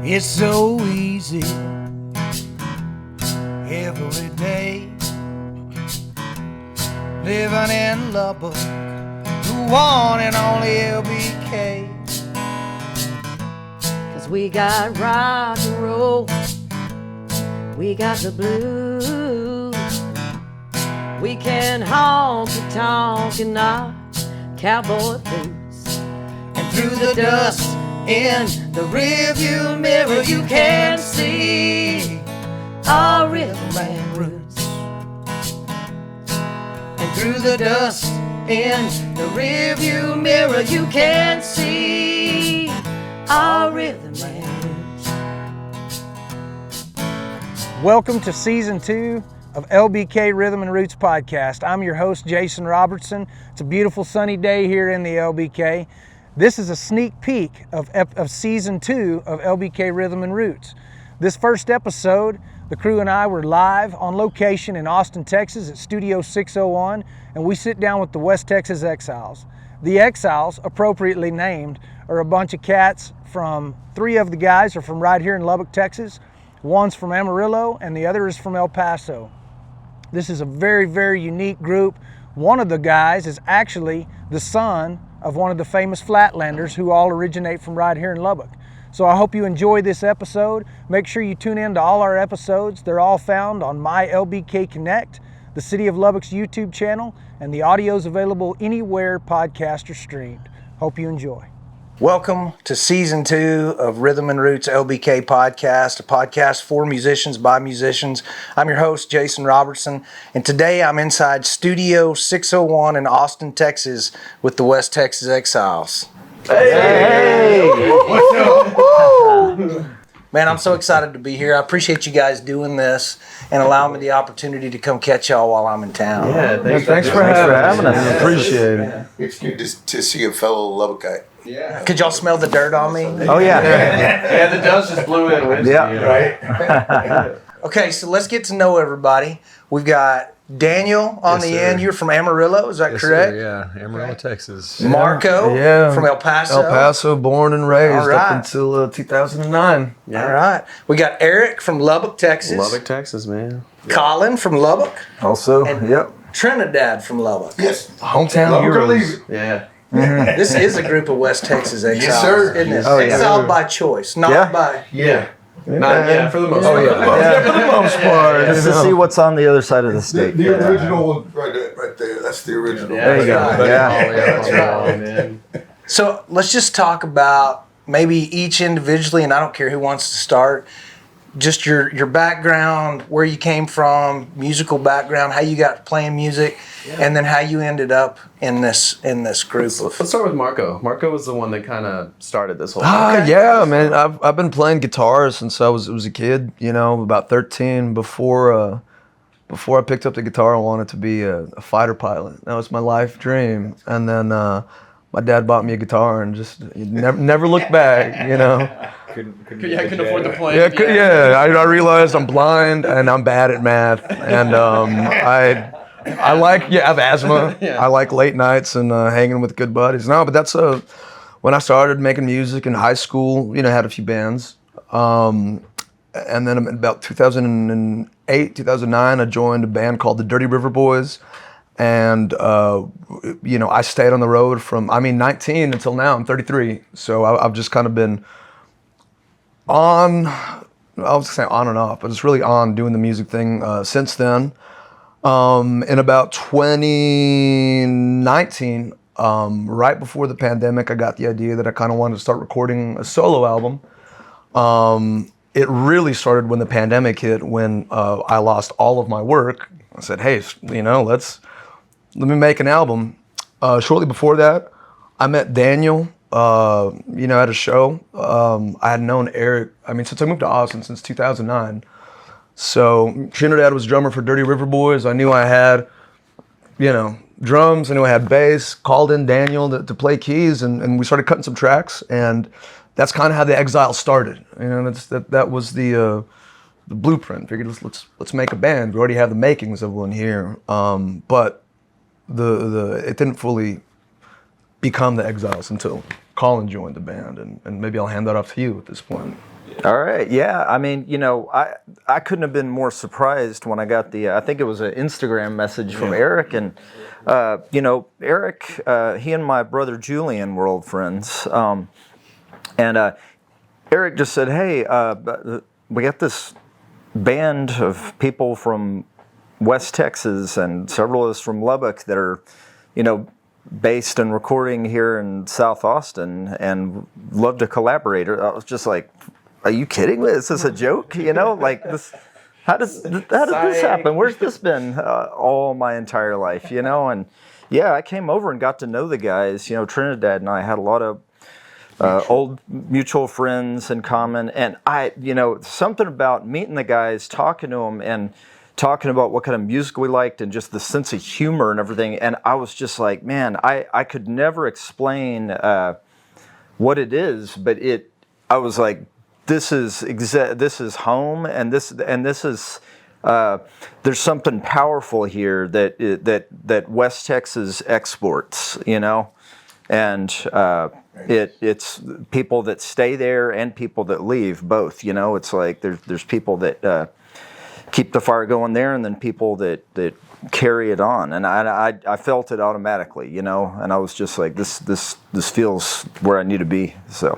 It's so easy every day, living in Lubbock, the one and only LBK. 'Cause we got rock and roll, we got the blues, we can honky tonk in our cowboy boots. And through the dust in the rearview mirror, you can see our rhythm and roots. And through the dust in the rearview mirror, you can see our rhythm and roots. Welcome to Season 2 of LBK Rhythm and Roots Podcast. I'm your host, Jason Robertson. It's a beautiful sunny day here in the LBK. This is a sneak peek of Season 2 of LBK Rhythm and Roots. This first episode, the crew and I were live on location in Austin, Texas at Studio 601, and we sit down with the West Texas Exiles. The Exiles, appropriately named, are a bunch of cats from, three of the guys are from right here in Lubbock, Texas. One's from Amarillo and the other is from El Paso. This is a very, very unique group. One of the guys is actually the son of one of the famous Flatlanders who all originate from right here in Lubbock. So I hope you enjoy this episode. Make sure you tune in to all our episodes. They're all found on My LBK Connect, the City of Lubbock's YouTube channel, and the audio's available anywhere podcasts are streamed. Hope you enjoy. Welcome to Season 2 of Rhythm and Roots LBK Podcast, a podcast for musicians by musicians. I'm your host, Jason Robertson, and today I'm inside Studio 601 in Austin, Texas with the West Texas Exiles. Hey! What's up? Man, I'm so excited to be here. I appreciate you guys doing this and allowing me the opportunity to come catch y'all while I'm in town. Yeah, thanks for having us. Yeah. Appreciate it. It's good to see a fellow Lubbockite. Yeah. Could y'all smell the dirt on me? Oh, yeah. Yeah, the dust just blew in Wednesday. Yeah. Right? Okay, so let's get to know everybody. We've got Daniel on the end. You're from Amarillo, is that correct? Sir, yeah, Amarillo, Texas. Marco from El Paso. El Paso, born and raised All right. up until 2009. All right. We got Eric from Lubbock, Texas. Lubbock, Texas, man. Colin from Lubbock. Also, And- yep. Trinidad from Lubbock. Yes. Hometown Lubbock or leave heroes. it. Yeah. This is a group of West Texas exiles, Yes, sir. isn't it? Oh, yeah. Exiled by choice, not Yeah. by... Yeah. Not, yeah, for the most part. Yeah, for the most part. Just to see what's on the other side of the state. The original one right there. That's the original. There you go. Yeah. That's right, man. So let's just talk about maybe each individually, and I don't care who wants to start, just your background, where you came from, musical background, how you got playing music, and then how you ended up in this group. Let's start with Marco. Marco was the one that kind of started this whole Ah, yeah, man. I've been playing guitar since I was a kid. You know, about 13. Before I picked up the guitar, I wanted to be a fighter pilot. That was my life dream. And then my dad bought me a guitar and just never looked back. You know. couldn't afford to play. I realized I'm blind and I'm bad at math, and I have asthma. Yeah. I like late nights and hanging with good buddies. No, but that's when I started making music in high school. You know, had a few bands, and then in about 2008, 2009, I joined a band called the Dirty River Boys. And, you know, I stayed on the road from 19 until now. I'm 33. So I've just kind of been on and off, but it's really on doing the music thing since then. In about 2019, right before the pandemic, I got the idea that I kind of wanted to start recording a solo album. It really started when the pandemic hit, when I lost all of my work. I said, hey, you know, let me make an album. Shortly before that, I met Daniel, you know, at a show. I had known Eric, since I moved to Austin since 2009. So Trinidad was drummer for Dirty River Boys. I knew I had, you know, drums. I knew I had bass. Called in Daniel to play keys, and we started cutting some tracks. And that's kind of how the Exiles started. You know, that was the blueprint. Figured let's make a band. We already have the makings of one here, but it didn't fully become the Exiles until Colin joined the band, and maybe I'll hand that off to you at this point. All right. Yeah. I mean, I couldn't have been more surprised when I got I think it was an Instagram message from Eric. And, Eric, he and my brother Julian were old friends. And Eric just said, hey, we got this band of people from West Texas and several of us from Lubbock that are, based and recording here in South Austin and love to collaborate. I was just like, are you kidding me? Is this a joke? Like this, how did this happen? Where's this been all my entire life? And yeah, I came over and got to know the guys. Trinidad and I had a lot of old mutual friends in common. And something about meeting the guys, talking to them and talking about what kind of music we liked and just the sense of humor and everything. And I was just like, man, I could never explain what it is, but I was like, this is home, and this is there's something powerful here that West Texas exports, and it's people that stay there and people that leave both. It's like there's people that keep the fire going there, and then people that carry it on, and I felt it automatically, and I was just like, this feels where I need to be. So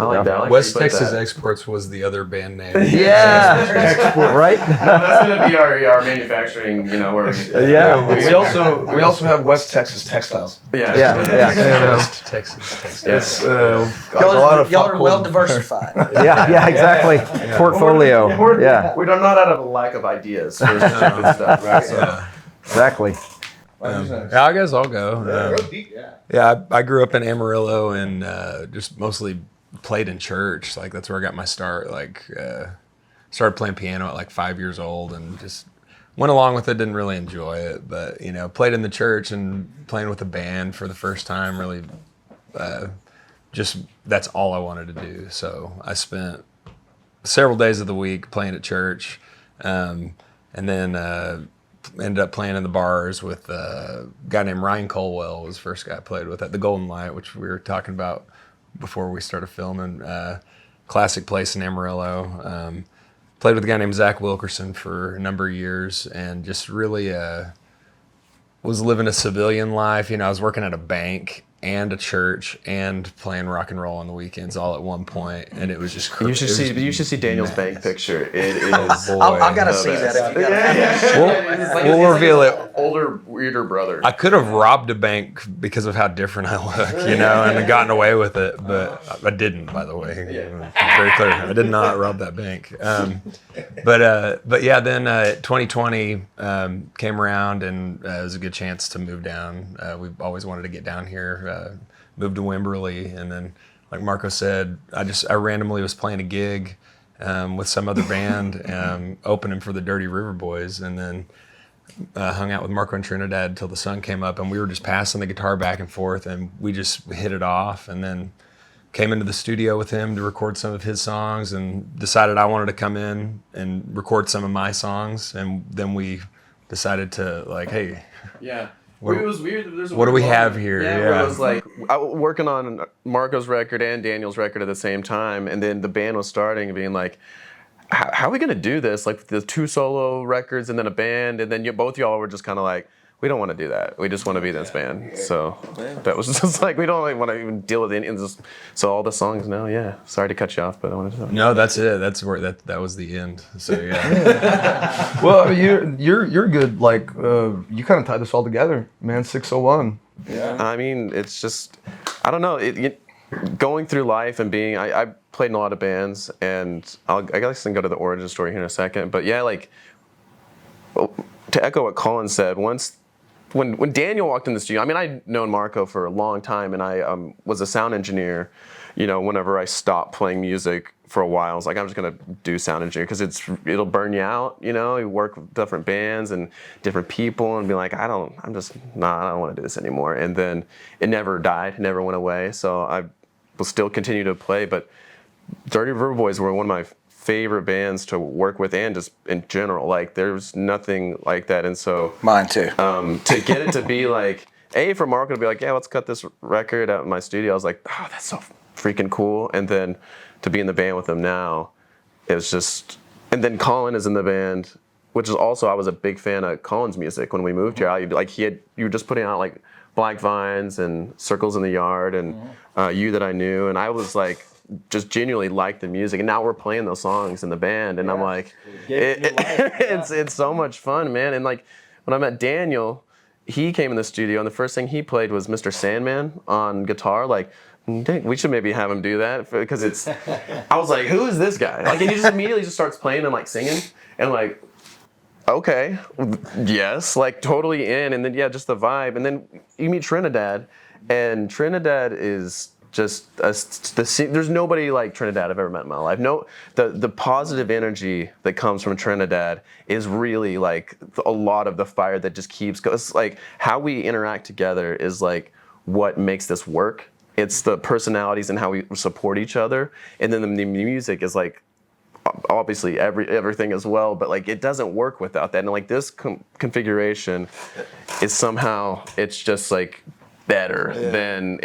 I like that. I like West that you put Texas that. Exports was the other band name. yeah, right. That's gonna be our manufacturing. Where we, Yeah. We also have West Texas Textiles. Yeah. West Texas Texas. It's got Y'all a lot of y'all fuck are well holes. diversified. Yeah, exactly. Portfolio. Yeah, We're not out of a lack of ideas for stupid stuff, right? So. exactly. Yeah, I guess I'll go. I grew up in Amarillo and just mostly played in church. Like that's where I got my start. Like started playing piano at like 5 years old and just went along with it. Didn't really enjoy it, but played in the church and playing with a band for the first time. Really, just that's all I wanted to do. So I spent several days of the week playing at church, and then ended up playing in the bars with a guy named Ryan Colwell. Was the first guy I played with at the Golden Light, which we were talking about before we started filming. Classic place in Amarillo. Played with a guy named Zach Wilkerson for a number of years, and just really was living a civilian life. I was working at a bank and a church and playing rock and roll on the weekends all at one point, and it was just crazy. You should see Daniel's bank picture. It is. I gotta see that. If you gotta We'll reveal it. Older, weirder brother. I could have robbed a bank because of how different I look, and gotten away with it, but I didn't, by the way. Very clear. I did not rob that bank. But yeah, then 2020 came around, and it was a good chance to move down. We've always wanted to get down here. Moved to Wimberley, and then, like Marco said, I randomly was playing a gig with some other band, opening for the Dirty River Boys, and then hung out with Marco and Trinidad till the sun came up, and we were just passing the guitar back and forth, and we just hit it off, and then came into the studio with him to record some of his songs, and decided I wanted to come in and record some of my songs, and then we decided to hey. Yeah. What- It was weird. There's a what do weird we have moment. here? Where Yeah. it was like I was working on Marco's record and Daniel's record at the same time, and then the band was starting and being like, how are we gonna do this? Like the 2 solo records and then a band, and then both y'all were just kind of like, we don't want to do that. We just want to be this band. So that was just like, we don't want to even deal with any. So all the songs now, yeah. Sorry to cut you off, but I wanted to. No, that's it. That's where that was the end. So yeah. Well, you're good. Like you kind of tied this all together, man. 601. I mean, it's just, I don't know. Going through life and being, I played in a lot of bands, and I guess I can go to the origin story here in a second. But yeah, to echo what Colin said, when Daniel walked in the studio, I mean, I'd known Marco for a long time, and I was a sound engineer. Whenever I stopped playing music for a while, I was like, I'm just gonna do sound engineering because it'll burn you out. You work with different bands and different people, and be like, I don't want to do this anymore. And then it never died, never went away. So I will still continue to play. But Dirty River Boys were one of my favorite bands to work with, and just in general. Like there's nothing like that. And so Mine too. to get it to be like, for Marco to be like, yeah, let's cut this record out in my studio. I was like, oh, that's so freaking cool. And then to be in the band with him now, it was just. And then Colin is in the band, which is also I was a big fan of Colin's music when we moved here. You were just putting out like Black Vines and Circles in the Yard and You That I Knew, and I was like just genuinely liked the music. And now we're playing those songs in the band, and I'm like, it's so much fun, man. And like when I met Daniel, he came in the studio, and the first thing he played was Mr. Sandman on guitar. Like, we should maybe have him do that because it's. I was like, who is this guy? Like, and he just immediately just starts playing and like singing, and like, okay, yes, like totally in. And then just the vibe, and then you meet Trinidad, and Trinidad is just there's nobody like Trinidad I've ever met in my life. No, the positive energy that comes from Trinidad is really like a lot of the fire that just keeps going. It's like how we interact together is like what makes this work. It's the personalities and how we support each other, and then the music is like obviously everything as well. But like it doesn't work without that. And like this configuration is somehow it's just like better than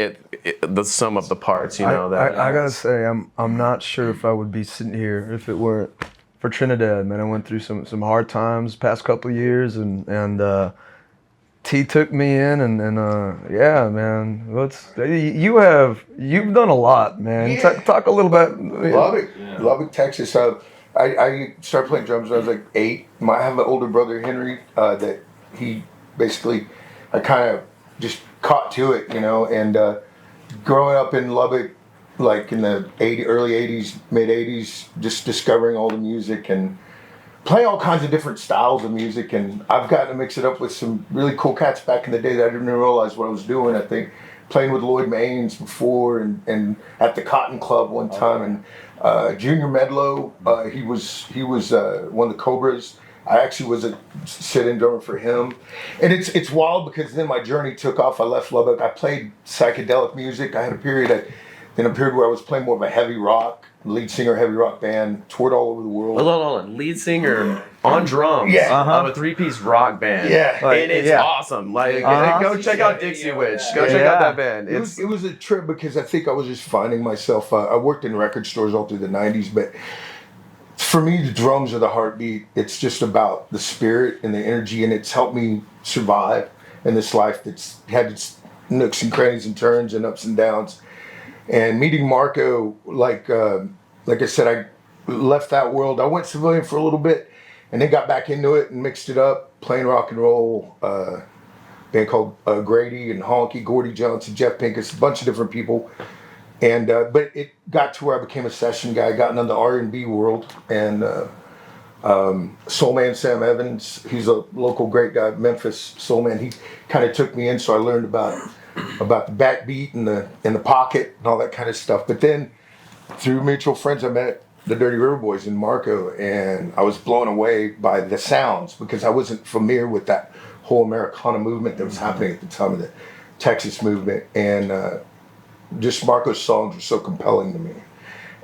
the sum of the parts, you know. I gotta say, I'm not sure if I would be sitting here if it weren't for Trinidad, man. I went through some hard times past couple of years, and T took me in, and yeah, man. You've done a lot, man. Yeah. Talk a little bit. Lubbock, Texas. I started playing drums when I was like 8. I have an older brother, Henry, that he basically, I kind of just caught to it, you know. And growing up in Lubbock, like in the early 80s, mid 80s, just discovering all the music and playing all kinds of different styles of music. And I've gotten to mix it up with some really cool cats back in the day that I didn't realize what I was doing. I think playing with Lloyd Maines before, and at the Cotton Club one time, and Junior Medlow, he was one of the Cobras. I actually was a sit-in drummer for him, and it's wild because then my journey took off. I left Lubbock. I played psychedelic music. I had a period where I was playing more of a heavy rock, lead singer, heavy rock band, toured all over the world. Hold on. Lead singer on drums of a 3-piece rock band. Yeah. And it's awesome. Like, go check out Dixie Witch. Go check out that band. It was a trip because I think I was just finding myself. I worked in record stores all through the 90s, but for me, the drums are the heartbeat. It's just about the spirit and the energy, and it's helped me survive in this life that's had its nooks and crannies and turns and ups and downs. And meeting Marco, like I said, I left that world. I went civilian for a little bit, and then got back into it and mixed it up, playing rock and roll. Band called Grady and Honky, Gordy Johnson, Jeff Pincus, a bunch of different people. And but it got to where I became a session guy, got into the R&B world, and Soul Man Sam Evans, he's a local great guy, Memphis soul man. He kind of took me in, so I learned about the backbeat and the pocket and all that kind of stuff. But then through mutual friends, I met the Dirty River Boys and Marco, and I was blown away by the sounds because I wasn't familiar with that whole Americana movement that was happening at the time of the Texas movement. And just Marco's songs were so compelling to me,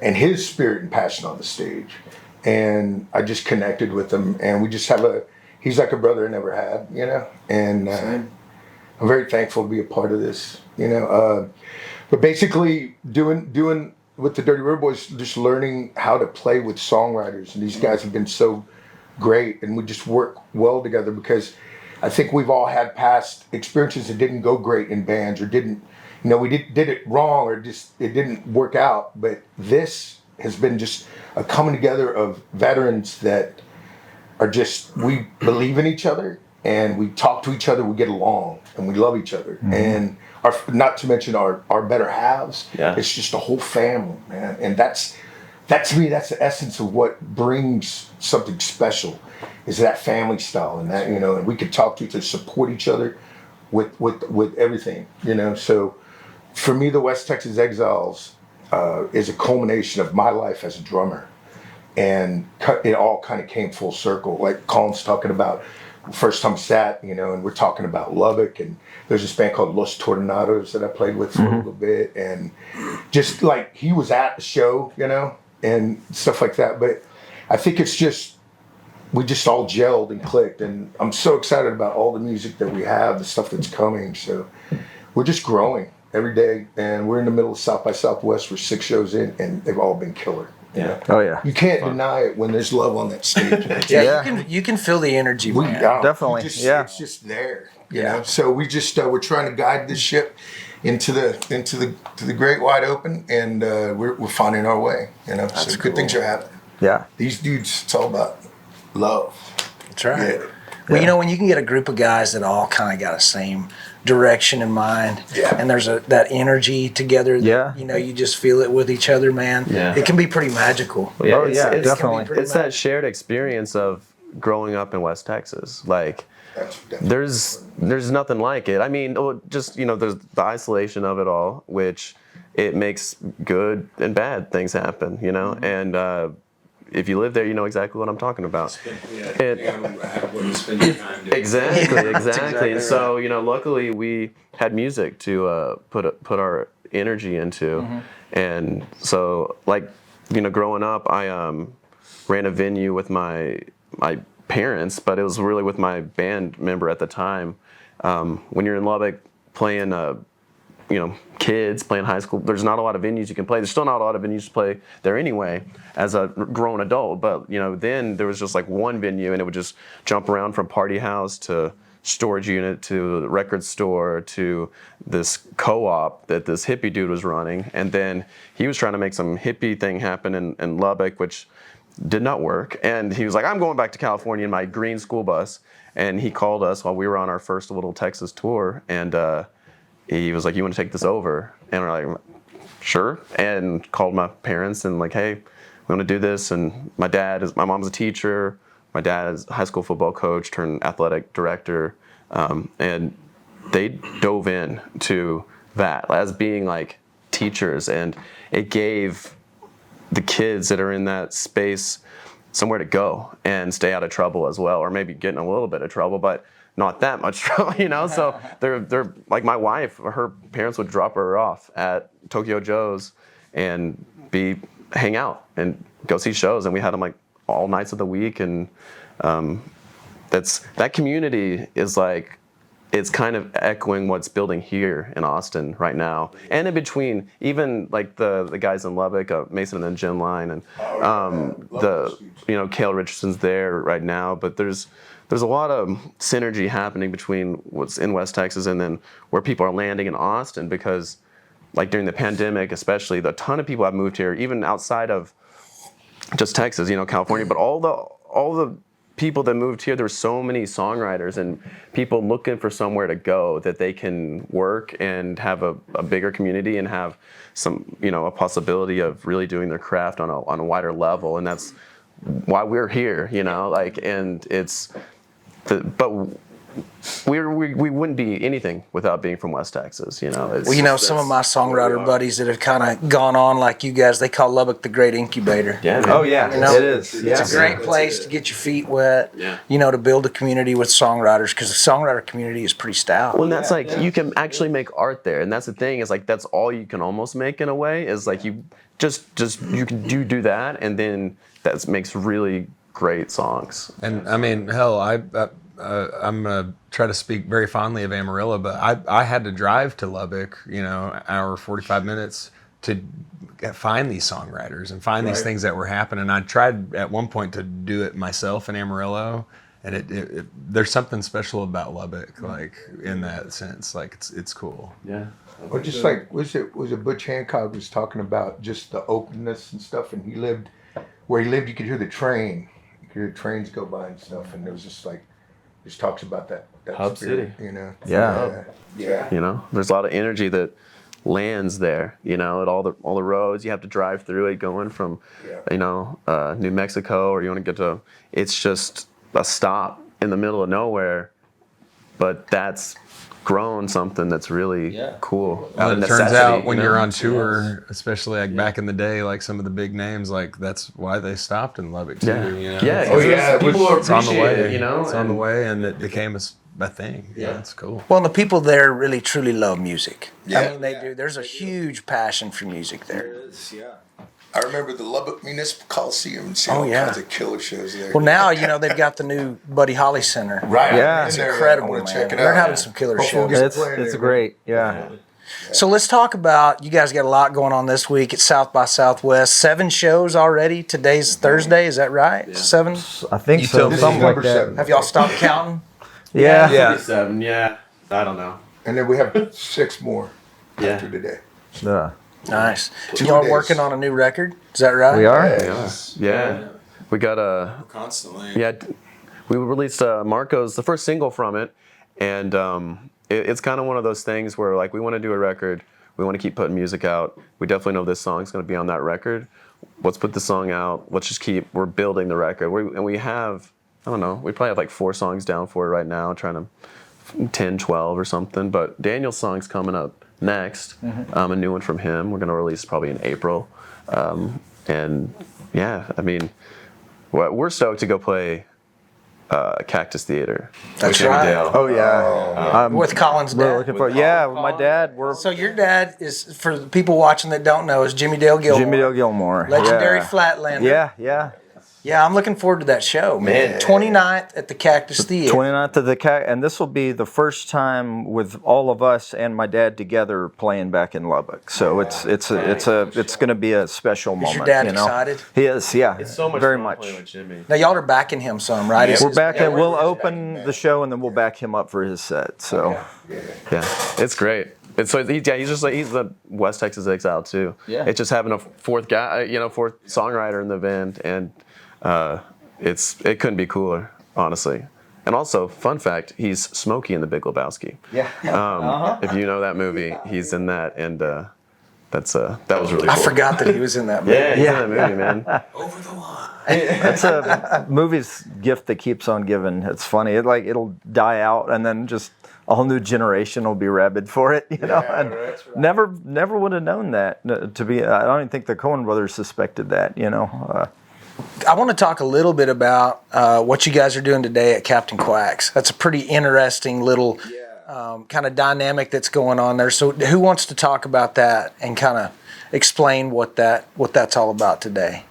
and his spirit and passion on the stage. And I just connected with him, and we just he's like a brother I never had, you know. And I'm very thankful to be a part of this, you know. But basically doing with the Dirty River Boys, just learning how to play with songwriters, and these guys have been so great, and we just work well together because I think we've all had past experiences that didn't go great in bands, or didn't, you know, we did it wrong, or just it didn't work out. But this has been just a coming together of veterans that are just, we believe in each other, and we talk to each other, we get along, and we love each other. Mm-hmm. And not to mention our better halves. Yeah. It's just a whole family, man. And that to me, that's the essence of what brings something special, is that family style, and that, you know, and we could talk to each other, support each other with everything, you know. So for me, the West Texas Exiles is a culmination of my life as a drummer, and it all kind of came full circle. Like Colin's talking about first time sat, you know, and we're talking about Lubbock, and there's this band called Los Tornados that I played with for a little bit, and just like he was at the show, you know, and stuff like that. But I think it's just, we just all gelled and clicked, and I'm so excited about all the music that we have, the stuff that's coming. So we're just growing, every day, and we're in the middle of South by Southwest. We're 6 shows in, and they've all been killer. You know? Oh yeah. You can't deny it when there's love on that stage. You can feel the energy, man. Definitely. It's just there. You know. So we just we're trying to guide this ship into the great wide open, and we're finding our way. You know. So good things are happening. Yeah. These dudes, it's all about love. That's right. Yeah. Well, you know, when you can get a group of guys that all kind of got the same direction in mind, and there's that energy together, you know, you just feel it with each other, man. Yeah. It can be pretty magical. Yeah, it's definitely. It's that shared experience of growing up in West Texas. Like, there's nothing like it. I mean, just, you know, there's the isolation of it all, which it makes good and bad things happen, you know, and if you live there, you know exactly what I'm talking about. Exactly. And so, you know, luckily we had music to put our energy into, and so, like, you know, growing up, I ran a venue with my parents, but it was really with my band member at the time. When you're in Lubbock playing you know, kids playing high school, there's not a lot of venues you can play. There's still not a lot of venues to play there anyway as a grown adult. But, you know, then there was just like one venue, and it would just jump around from party house to storage unit to the record store to this co-op that this hippie dude was running. And then he was trying to make some hippie thing happen in Lubbock, which did not work. And he was like, I'm going back to California in my green school bus. And he called us while we were on our first little Texas tour, and he was like, you want to take this over? And we're like, sure. And called my parents and like, hey, we want to do this. And my mom's a teacher. My dad is a high school football coach turned athletic director. And they dove in to that as being like teachers. And it gave the kids that are in that space somewhere to go and stay out of trouble as well, or maybe get in a little bit of trouble, but not that much trouble, you know? So they're like, my wife, her parents would drop her off at Tokyo Joe's and hang out and go see shows. And we had them like all nights of the week. And that community is like, it's kind of echoing what's building here in Austin right now. And in between, even like the guys in Lubbock, Mason and Jim Line, and you know, Cale Richardson's there right now. But there's a lot of synergy happening between what's in West Texas and then where people are landing in Austin, because like during the pandemic, especially, a ton of people have moved here, even outside of just Texas, you know, California, but all the people that moved here, there were so many songwriters and people looking for somewhere to go that they can work and have a bigger community and have some, you know, a possibility of really doing their craft on a wider level. And that's why we're here, you know, like, and but we wouldn't be anything without being from West Texas, you know. Well, you know, some of my songwriter buddies that have kind of gone on like you guys, they call Lubbock the great incubator. Yeah. Oh yeah, you know, it is. It's a great place to get your feet wet. Yeah. You know, to build a community with songwriters, because the songwriter community is pretty stout. Well, and that's you can actually make art there, and that's the thing, is like that's all you can almost make in a way, is like you just you can do that, and then that makes really great songs. And I mean, hell, I'm gonna try to speak very fondly of Amarillo, but I had to drive to Lubbock, you know, an hour 45 minutes to find these songwriters and find these things that were happening. I tried at one point to do it myself in Amarillo, and it there's something special about Lubbock, like in that sense, like it's cool. Yeah. Or just like was it Butch Hancock was talking about just the openness and stuff, and where he lived, you could hear the train, you could hear trains go by and stuff, and it was just like. Just talks about that Hub spirit, City, you know. Yeah. You know, there's a lot of energy that lands there. You know, at all the roads you have to drive through it, going from, you know, New Mexico, or you want to get to. It's just a stop in the middle of nowhere, but that's grown something that's really cool. Well, it turns out when you're on tour, especially like back in the day, like some of the big names, like that's why they stopped in Lubbock too. Yeah. You know? Yeah. People it's on the way. It, you know, it's on the way, and it became a thing. Yeah, it's cool. Well, and the people there really truly love music. Yeah. I mean, they do. There's a huge passion for music there. I remember the Lubbock Municipal Coliseum and seeing all kinds of killer shows there. Well, now, you know, they've got the new Buddy Holly Center. Right. Yeah. It's incredible, man. They're having some killer shows. It's great. Yeah. So let's talk about, you guys got a lot going on this week at South by Southwest. 7 shows already. Today's Thursday, is that right? Yeah. 7? I think so. This is Something like number that. 7. Have y'all stopped counting? Yeah. Yeah. 7, yeah. I don't know. And then we have 6 more Yeah. after today. Yeah. Nice. 2 Y'all days. working on a new record? Is that right? We are. Yeah. We got a Constantly. yeah. We released Marco's the first single from it, and it's kind of one of those things where like we want to do a record, we want to keep putting music out. We definitely know this song's going to be on that record. Let's put the song out. Let's just we're building the record. We have, I don't know, we probably have like 4 songs down for it right now, trying to 10, 12 or something. But Daniel's song's coming up next, a new one from him. We're going to release probably in April. And yeah, I mean, we're stoked to go play Cactus Theater. That's with Jimmy right. Dale. Oh yeah. With Colin's We're dad. looking for. Yeah, with my dad. We're So your dad is, for the people watching that don't know, is Jimmy Dale Gilmore. Jimmy Dale Gilmore. Legendary Yeah. Flatlander. Yeah, yeah. Yeah, I'm looking forward to that show, man. 29th at the Cactus Theater. 29th of and this will be the first time with all of us and my dad together playing back in Lubbock. So it's going to be a special moment. your dad you know? excited? He is, yeah. It's so much very fun much. playing with Jimmy. Now, y'all are backing him some, right? We're back and we'll open the show and then we'll back him up for his set. So Yeah, it's great. He's just like he's the West Texas Exile too. Yeah. It's just having a fourth guy, fourth songwriter in the band, and it couldn't be cooler, honestly. And also, fun fact, he's Smokey in The Big Lebowski. yeah. If you know that movie, he's in that, and that was really cool. I forgot that he was in that movie. Yeah, he's in that movie, man. That's a movie's gift that keeps on giving. It's funny. It'll die out and then just a whole new generation will be rabid for it, and never would have known that. I don't even think the Coen brothers suspected that, I want to talk a little bit about what you guys are doing today at Captain Quack's. That's a pretty interesting little kind of dynamic that's going on there. So who wants to talk about that and kind of explain what that's all about today?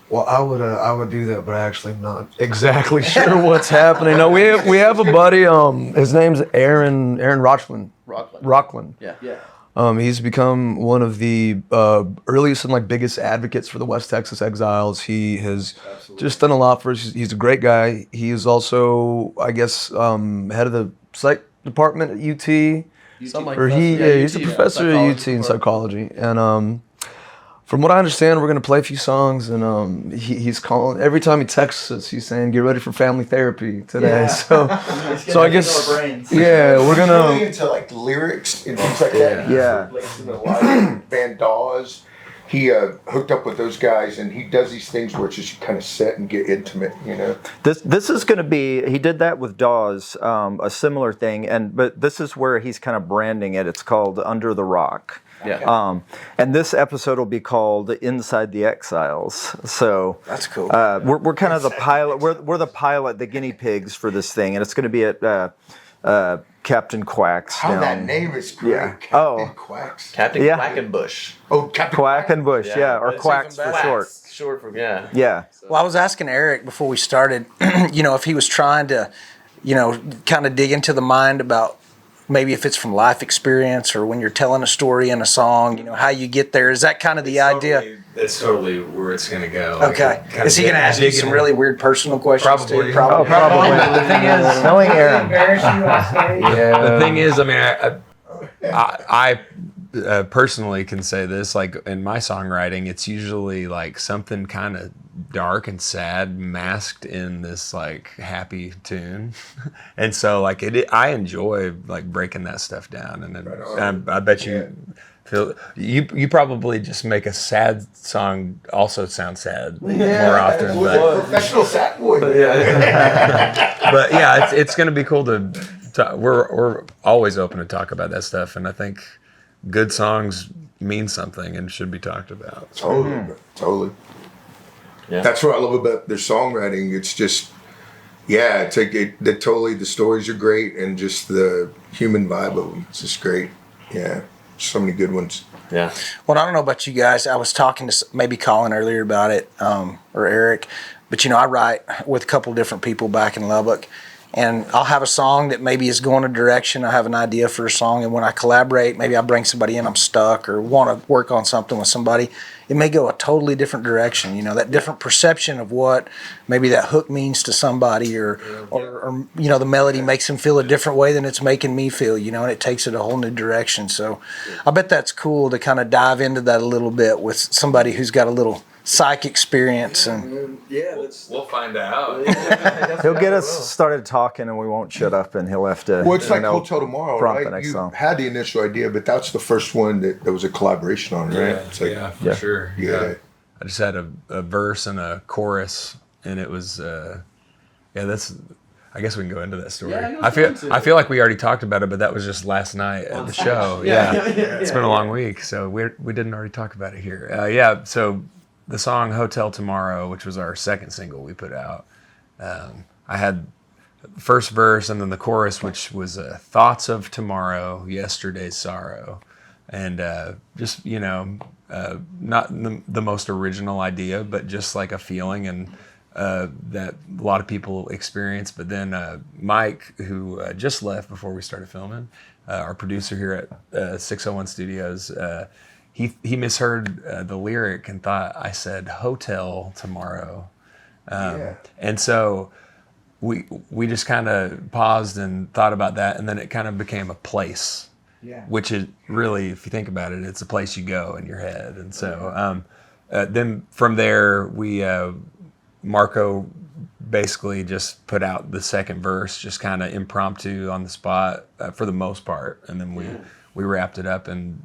Well, I would do that, but I actually am not exactly sure what's happening. No, we have a buddy. His name's Aaron Rockland. Rockland. Yeah. He's become one of the earliest and biggest advocates for the West Texas Exiles. He has just done a lot for us. He's a great guy. He is also, I guess, head of the psych department at UT. He's a professor at UT in psychology. And from what I understand, we're gonna play a few songs, and he's calling every time he texts us. He's saying, "Get ready for family therapy today." Yeah. So I guess we're gonna really into lyrics and things like that. Yeah. Listen to a lot of Van Dawes. He hooked up with those guys, and he does these things where it's just kind of set and get intimate, This is going to be. He did that with Dawes, a similar thing, but this is where he's kind of branding it. It's called Under the Rock. Yeah. And this episode will be called Inside the Exiles. So That's cool. We're kind of the pilot. We're the pilot, the guinea pigs for this thing, and it's going to be at Captain Quack's. That name is great. Yeah. Captain Quacks. Captain Yeah. Quackenbush. Oh, Captain Quackenbush, or It's Quacks even for better. short. Short for Yeah. Well, I was asking Eric before we started, if he was trying to, kind of dig into the mind about maybe if it's from life experience or when you're telling a story in a song, how you get there. Is that kind of the idea? That's totally where it's going to go. Okay. Is he going to ask you some really weird personal questions Probably. too? Probably. Probably. The thing is, knowing Aaron. The thing is, I mean, I personally can say this, in my songwriting, it's usually something kind of dark and sad masked in this happy tune. And so I enjoy often that stuff down. And then I bet you feel you probably just make a sad song also sound sad more often. But, Professional sad boy. but yeah, it's going to be cool to we're always open to talk about that stuff, and I think good songs mean something and should be talked about. Totally. Yeah. That's what I love about their songwriting. It's just, it's the stories are great, and just the human vibe of them. It's just great. Yeah, so many good ones. Yeah. Well, I don't know about you guys. I was talking to maybe Colin earlier about it, or Eric, but I write with a couple different people back in Lubbock, and I'll have a song that maybe is going a direction. I have an idea for a song, and when I collaborate, maybe I bring somebody in, I'm stuck or want to work on something with somebody, it may go a totally different direction. You know, that different perception of what maybe that hook means to somebody, or you know, the melody makes them feel a different way than it's making me feel, you know, and it takes it a whole new direction. So I bet that's cool to kind of dive into that a little bit with somebody who's got a little psych experience. And we'll find out. He'll get us started talking, and we won't shut up, and he'll have to. Well, it's like Hotel Tomorrow, prompt the right? next You song. had the initial idea, but that's the first one that there was a collaboration on, right? It's like, for sure. Yeah. I just had a verse and a chorus, and it was that's. I guess we can go into that story. I feel like we already talked about it, but that was just last night at the show. It's been a long week, so we didn't already talk about it here. So the song "Hotel Tomorrow," which was our second single we put out, I had the first verse and then the chorus, which was "Thoughts of tomorrow, yesterday's sorrow," and just not the most original idea, but just like a feeling and. That a lot of people experience. But then Mike, who just left before we started filming, our producer here at 601 Studios, he misheard the lyric and thought I said "hotel tomorrow," and so we just kind of paused and thought about that, and then it kind of became a place. Which is really, if you think about it, it's a place you go in your head. And so then from there we. Marco basically just put out the second verse, just kind of impromptu on the spot for the most part, and then we wrapped it up, and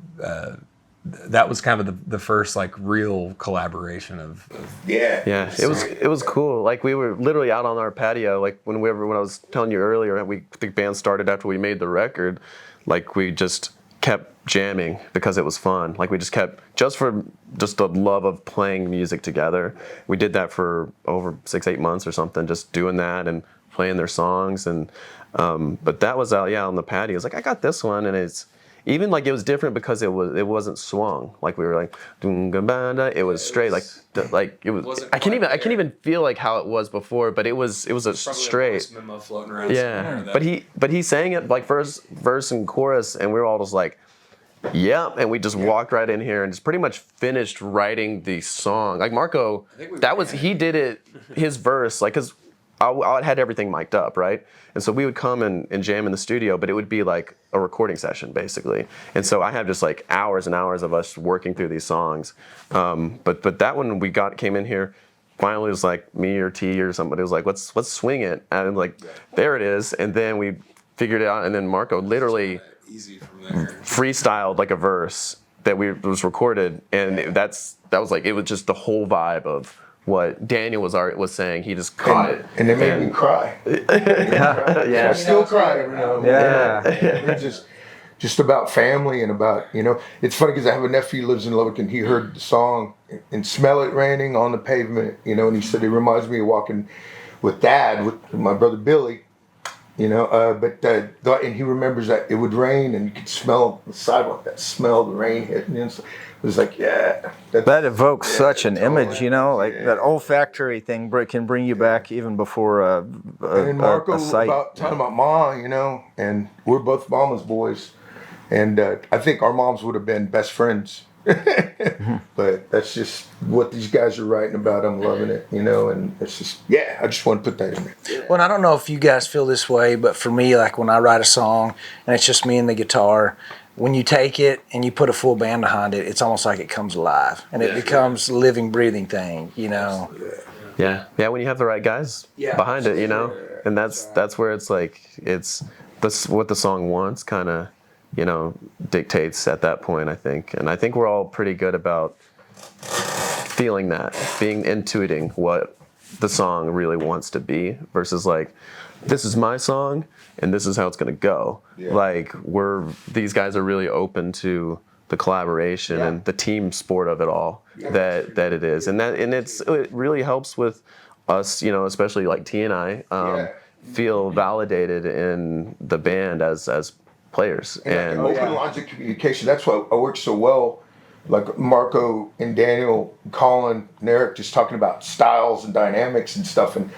that was kind of the first like real collaboration of it was cool. Like we were literally out on our patio, like when I was telling you earlier, the band started after we made the record, like we just kept jamming because it was fun. Like we just kept, just the love of playing music together. We did that for over 6-8 months or something, just doing that and playing their songs. And but that was out on the patio. It was like, I got this one, and it's even like it was different because it wasn't swung. Like we were like it was straight, like it was. I can't even feel like how it was before, but it was a straight. memo floating around. But he sang it like verse and chorus, and we were all just like, yeah, and we just walked right in here and just pretty much finished writing the song. Like Marco, he did it, his verse, like, cause I had everything mic'd up, right? And so we would come and jam in the studio, but it would be like a recording session, basically. And so I have just like hours and hours of us working through these songs. But that one came in here, finally it was like me or T or somebody was like, let's swing it. And I'm like, there it is. And then we figured it out, and then Marco literally Easy from there. freestyled like a verse that was recorded, and that was like, it was just the whole vibe of what Daniel was saying. He just caught it, and it made me cry. I still cry every now and then. It's just about family and about, it's funny because I have a nephew who lives in Lubbock, and he heard the song and Smell It Raining on the Pavement, and he said it reminds me of walking with Dad, with my brother Billy. And he remembers that it would rain and you could smell the sidewalk, that smell of the rain hitting. It was like, that evokes such an image, that olfactory thing can bring you back even before and Marco a sight. Talking about Ma, and we're both mama's boys, and I think our moms would have been best friends. But that's just what these guys are writing about. I'm loving it, and it's just, I just want to put that in there. Well, I don't know if you guys feel this way, but for me, like when I write a song and it's just me and the guitar, when you take it and you put a full band behind it, it's almost like it comes alive and it becomes a living, breathing thing, Yeah, when you have the right guys behind it, and that's where it's like, it's what the song wants, kind of, dictates at that point, I think. And I think we're all pretty good about feeling that, intuiting what the song really wants to be, versus like, this is my song and this is how it's going to go. Like these guys are really open to the collaboration and the team sport of it all that it is. And it really helps with us, especially like T and I, feel validated in the band as players. And open lines of communication. That's why I work so well. Like Marco and Daniel, Colin and Eric just talking about styles and dynamics and stuff. And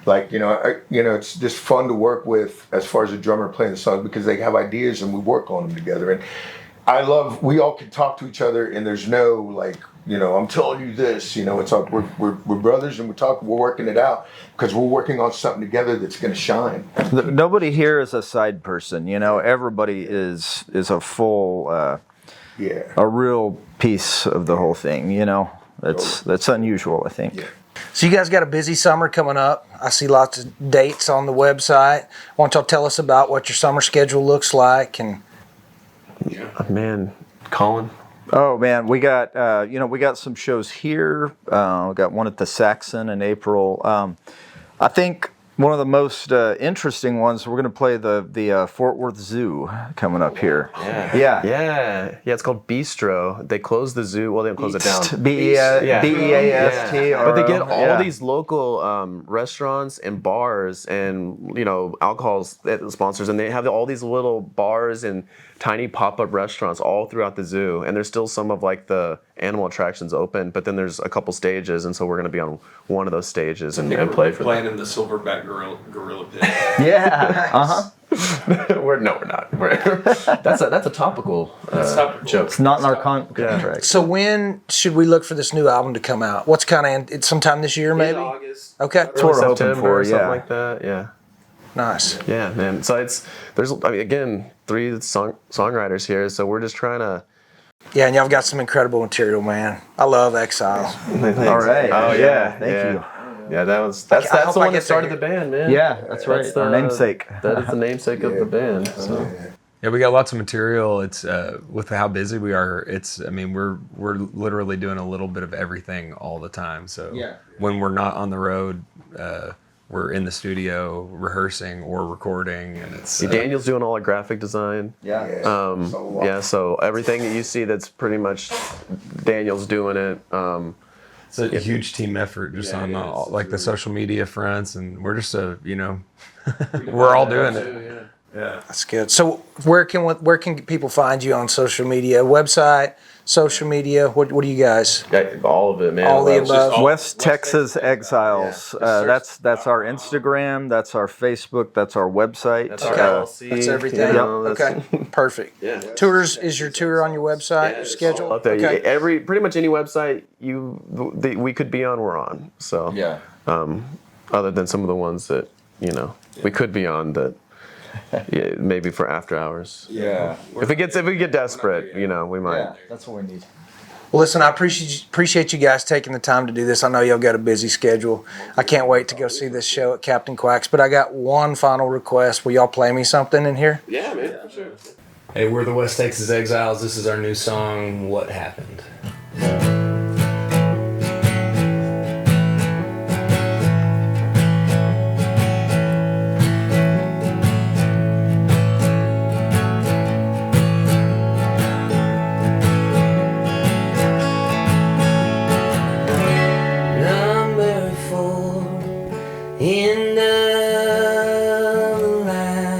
Like, it's just fun to work with as far as a drummer playing the songs, because they have ideas and we work on them together. And we all can talk to each other, and there's no like, I'm telling you this, it's like we're brothers, and we're working it out because we're working on something together that's going to shine. Nobody here is a side person, everybody is a full, a real piece of the whole thing, that's unusual, I think. Yeah. So you guys got a busy summer coming up. I see lots of dates on the website. Why don't y'all tell us about what your summer schedule looks like? And Man, Colin. Oh man, we got we got some shows here. We got one at the Saxon in April. I think one of the most interesting ones, we're going to play the Fort Worth Zoo coming up here. Yeah. It's called Bistro. They closed the zoo. Well, they didn't close it down. B-E-A-S-T. But they get all these local restaurants and bars and alcohol sponsors, and they have all these little bars and tiny pop-up restaurants all throughout the zoo. And there's still some of like the animal attractions open, but then there's a couple stages, and so we're going to be on one of those stages and play for them. Playing in the Silverback Gorilla Pit. Yeah. we're not. That's a topical joke. It's not in our contract. so when should we look for this new album to come out? What's it's sometime this year, maybe? August. Okay. That's what we're hoping September for, or something yeah. like that. Yeah. Nice. Yeah, man. So there's again 3 songwriters here, so we're just trying to. Yeah, and y'all got some incredible material, man. I love Exiles. All right. Oh yeah. Thank you. Yeah, that's I the hope I one get that started to the band, man. Yeah, that's right. Our namesake. That is the namesake of the band. So. Yeah, we got lots of material. It's with how busy we are. We're literally doing a little bit of everything all the time. So when we're not on the road, we're in the studio rehearsing or recording, and it's Daniel's doing all our graphic design. So everything that you see, that's pretty much Daniel's doing it. It's a huge team effort just on the social media fronts, and we're just we're all doing it. Yeah. That's good. So where can people find you on social media? Website, social media. What do you guys? All of it, man. All the above. West Texas Exiles. That's our Instagram. That's our Facebook. That's our website. That's our LLC. That's everything. Okay. Perfect. Yeah. Tours, is your tour on your website schedule? Up there. Okay. Pretty much any website we could be on, we're on. So other than some of the ones that we could be on that. Yeah, maybe for after hours. Yeah. If we get desperate, we might. Yeah, that's what we need. Well, listen, I appreciate you guys taking the time to do this. I know y'all got a busy schedule. I can't wait to go see this show at Captain Quack's, but I got one final request. Will y'all play me something in here? Yeah, man, for sure. Hey, we're the West Texas Exiles. This is our new song, What Happened. In the line,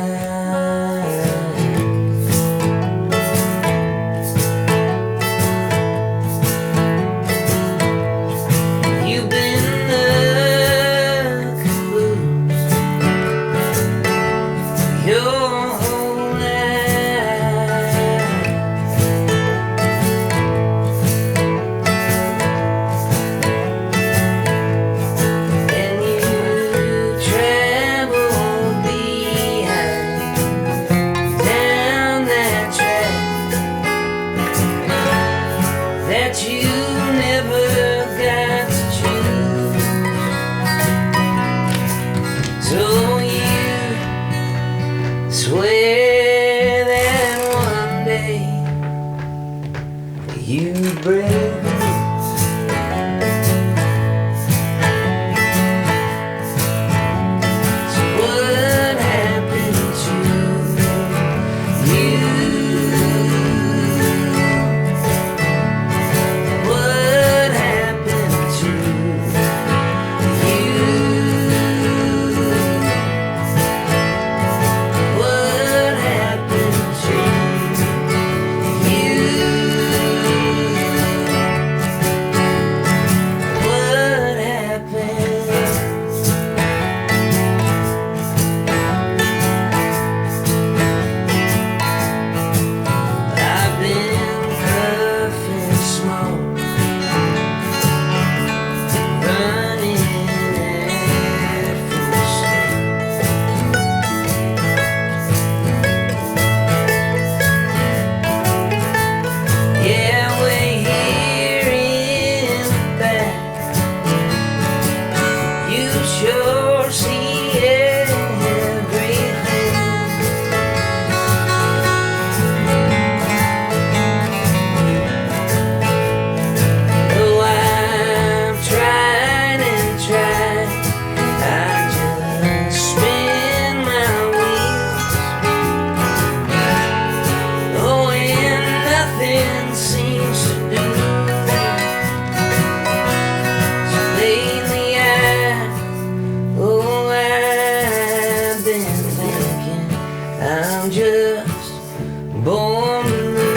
on the roof.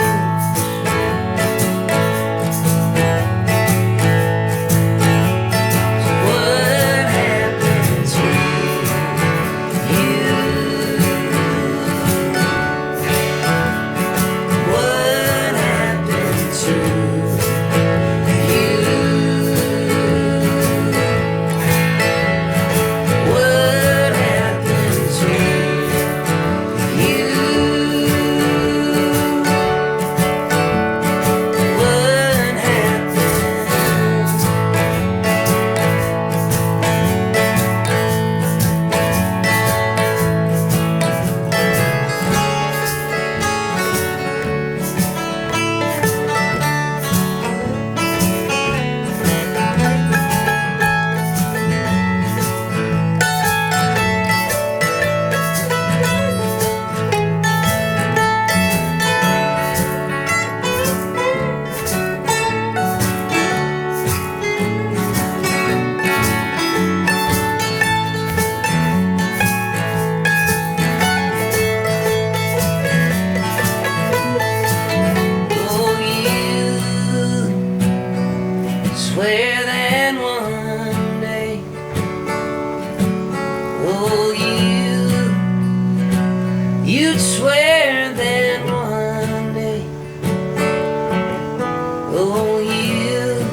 What happened to you? What happened to you? What happened to you? What happened? Oh, you swear that one day. Oh, you'd swear that one day. Oh, you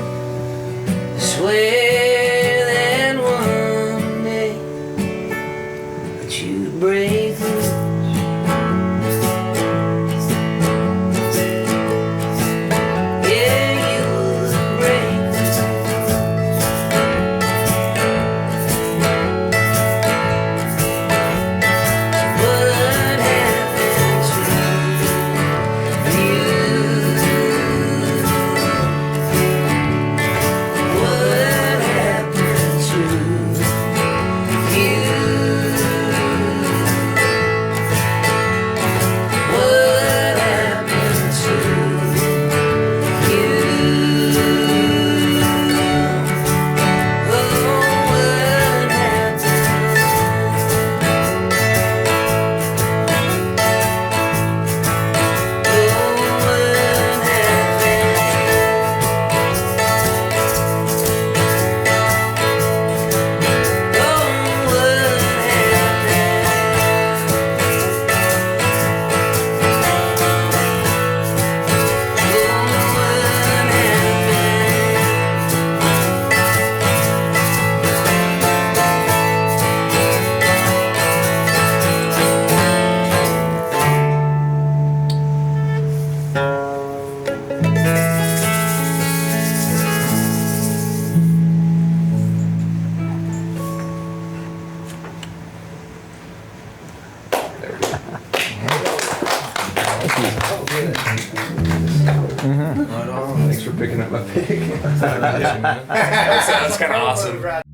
swear that one day that you'd break loose. Yeah, you would break loose. What happened to you? What happened to you? What happened to you? Oh, what Thanks for picking up my pick. That's kind of awesome.